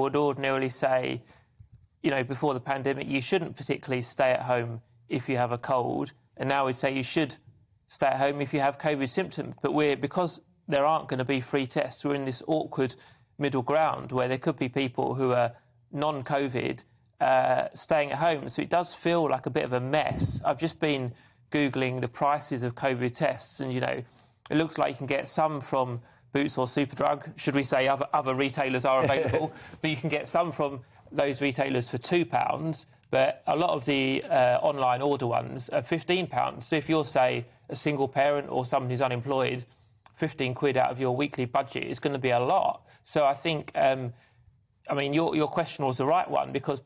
would ordinarily say, before the pandemic, you shouldn't particularly stay at home if you have a cold. And now we'd say you should stay at home if you have COVID symptoms. But because there aren't going to be free tests, we're in this awkward middle ground where there could be people who are non-COVID staying at home. So it does feel like a bit of a mess. I've just been Googling the prices of COVID tests and, it looks like you can get some from Boots or Superdrug. Should we say other retailers are available? But you can get some from those retailers for £2, but a lot of the online order ones are £15. So if you're, say, a single parent or someone who's unemployed, 15 quid out of your weekly budget is going to be a lot. So I think, your question was the right one, because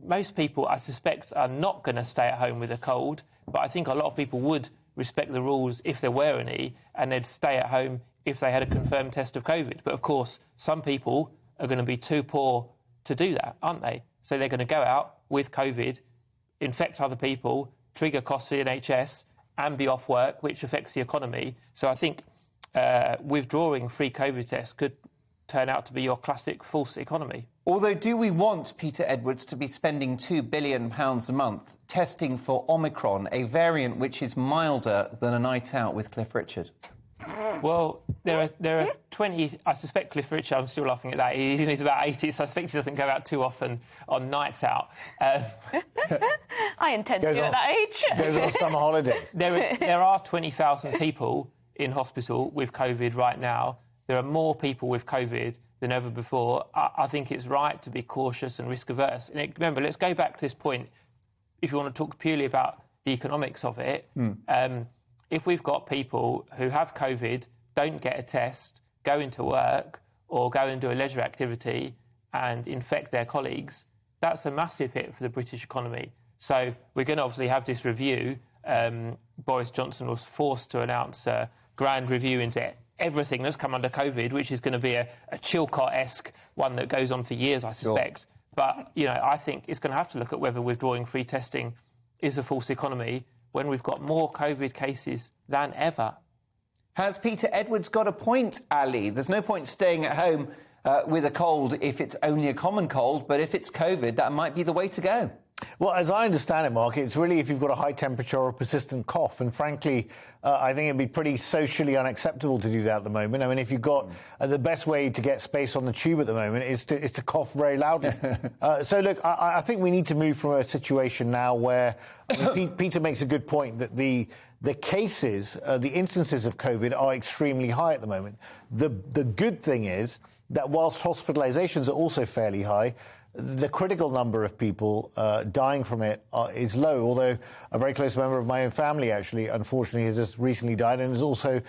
most people, I suspect, are not going to stay at home with a cold, but I think a lot of people would respect the rules if there were any, and they'd stay at home if they had a confirmed test of COVID. But, of course, some people are going to be too poor to do that, aren't they? So they're going to go out with COVID, infect other people, trigger costs for the NHS, and be off work, which affects the economy. So I think withdrawing free COVID tests could turn out to be your classic false economy. Although, do we want Peter Edwards to be spending £2 billion a month testing for Omicron, a variant which is milder than a night out with Cliff Richard? Well, there are 20... I suspect Cliff Richard, I'm still laughing at that, he's about 80, so I suspect he doesn't go out too often on nights out. I intend to at that age. Goes on summer holidays. There are 20,000 people in hospital with COVID right now. There are more people with COVID than ever before. I think it's right to be cautious and risk-averse. And remember, let's go back to this point, if you want to talk purely about the economics of it. If we've got people who have COVID, don't get a test, go into work or go and do a leisure activity and infect their colleagues, that's a massive hit for the British economy. So we're going to obviously have this review. Boris Johnson was forced to announce a grand review into everything that's come under COVID, which is going to be a Chilcot-esque one that goes on for years, I suspect. Sure. But, I think it's going to have to look at whether withdrawing free testing is a false economy when we've got more COVID cases than ever. Has Peter Edwards got a point, Ali? There's no point staying at home with a cold if it's only a common cold, but if it's COVID, that might be the way to go. Well, as I understand it, Mark, it's really if you've got a high temperature or a persistent cough. And frankly, I think it'd be pretty socially unacceptable to do that at the moment. I mean, if you've got the best way to get space on the tube at the moment is to cough very loudly. So, look, I think we need to move from a situation now where Peter makes a good point that the cases, the instances of COVID are extremely high at the moment. The good thing is that whilst hospitalizations are also fairly high, the critical number of people dying from it is low, although a very close member of my own family, actually, unfortunately, has just recently died and is also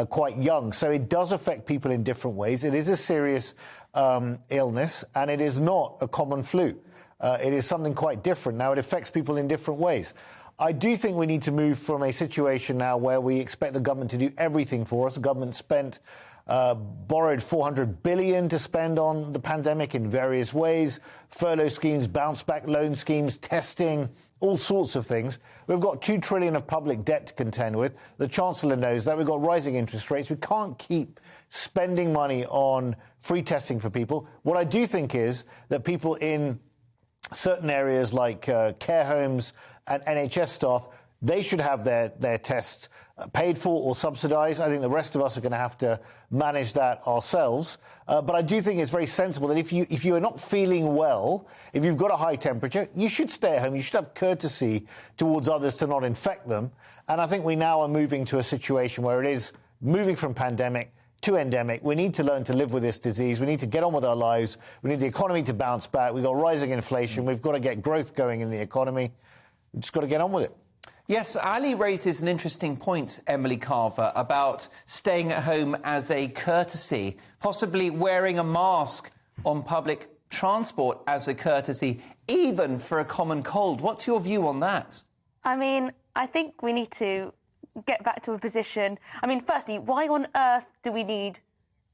quite young. So it does affect people in different ways. It is a serious illness, and it is not a common flu. It is something quite different. Now, it affects people in different ways. I do think we need to move from a situation now where we expect the government to do everything for us. The government borrowed $400 billion to spend on the pandemic in various ways, furlough schemes, bounce-back loan schemes, testing, all sorts of things. We've got $2 trillion of public debt to contend with. The Chancellor knows that. We've got rising interest rates. We can't keep spending money on free testing for people. What I do think is that people in certain areas like care homes and NHS staff, they should have their tests paid for or subsidised. I think the rest of us are going to have to manage that ourselves. But I do think it's very sensible that if you are not feeling well, if you've got a high temperature, you should stay at home. You should have courtesy towards others to not infect them. And I think we now are moving to a situation where it is moving from pandemic to endemic. We need to learn to live with this disease. We need to get on with our lives. We need the economy to bounce back. We've got rising inflation. We've got to get growth going in the economy. We've just got to get on with it. Yes, Ali raises an interesting point, Emily Carver, about staying at home as a courtesy, possibly wearing a mask on public transport as a courtesy, even for a common cold. What's your view on that? I mean, I think we need to get back to a position... I mean, firstly, why on earth do we need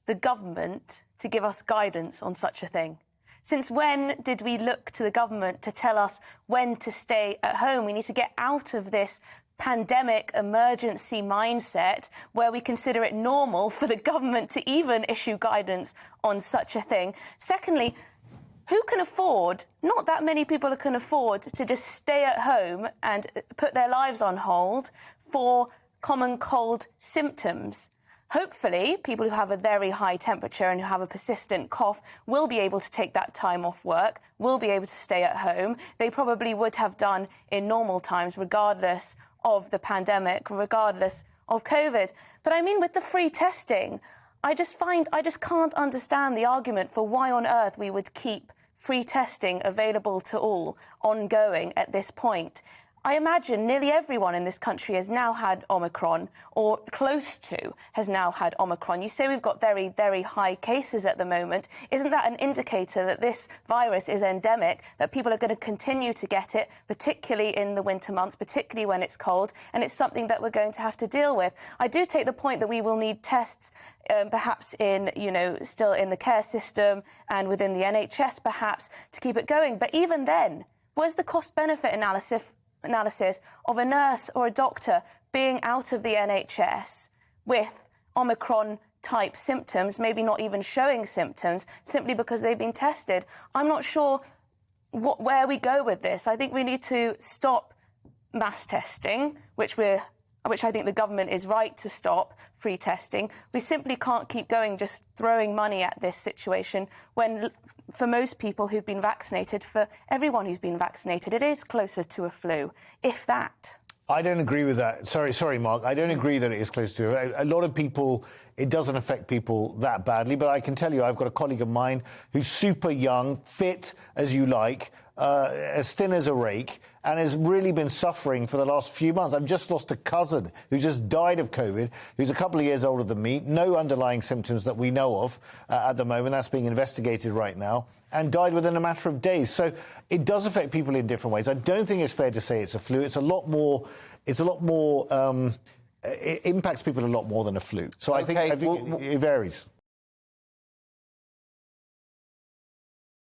the government to give us guidance on such a thing? Since when did we look to the government to tell us when to stay at home? We need to get out of this pandemic emergency mindset where we consider it normal for the government to even issue guidance on such a thing. Secondly, who can afford, not that many people can afford to just stay at home and put their lives on hold for common cold symptoms. Hopefully, people who have a very high temperature and who have a persistent cough will be able to take that time off work, will be able to stay at home. They probably would have done in normal times, regardless of the pandemic, regardless of COVID. But I mean, with the free testing, I just can't understand the argument for why on earth we would keep free testing available to all ongoing at this point. I imagine nearly everyone in this country has now had Omicron, or close to has now had Omicron. You say we've got very, very high cases at the moment. Isn't that an indicator that this virus is endemic, that people are going to continue to get it, particularly in the winter months, particularly when it's cold, and it's something that we're going to have to deal with? I do take the point that we will need tests perhaps in, still in the care system and within the NHS perhaps to keep it going. But even then, where's the cost-benefit analysis of a nurse or a doctor being out of the NHS with Omicron-type symptoms, maybe not even showing symptoms, simply because they've been tested? I'm not sure where we go with this. I think we need to stop mass testing, which I think the government is right to stop free testing. We simply can't keep going just throwing money at this situation when, for most people who've been vaccinated, for everyone who's been vaccinated, it is closer to a flu, if that. I don't agree with that. Sorry, Mark. I don't agree that it is close to. A lot of people, it doesn't affect people that badly. But I can tell you, I've got a colleague of mine who's super young, fit as you like, as thin as a rake, and has really been suffering for the last few months. I've just lost a cousin who just died of COVID, who's a couple of years older than me, no underlying symptoms that we know of at the moment. That's being investigated right now, and died within a matter of days. So it does affect people in different ways. I don't think it's fair to say it's a flu. It's a lot more. It impacts people a lot more than a flu. So I think it varies.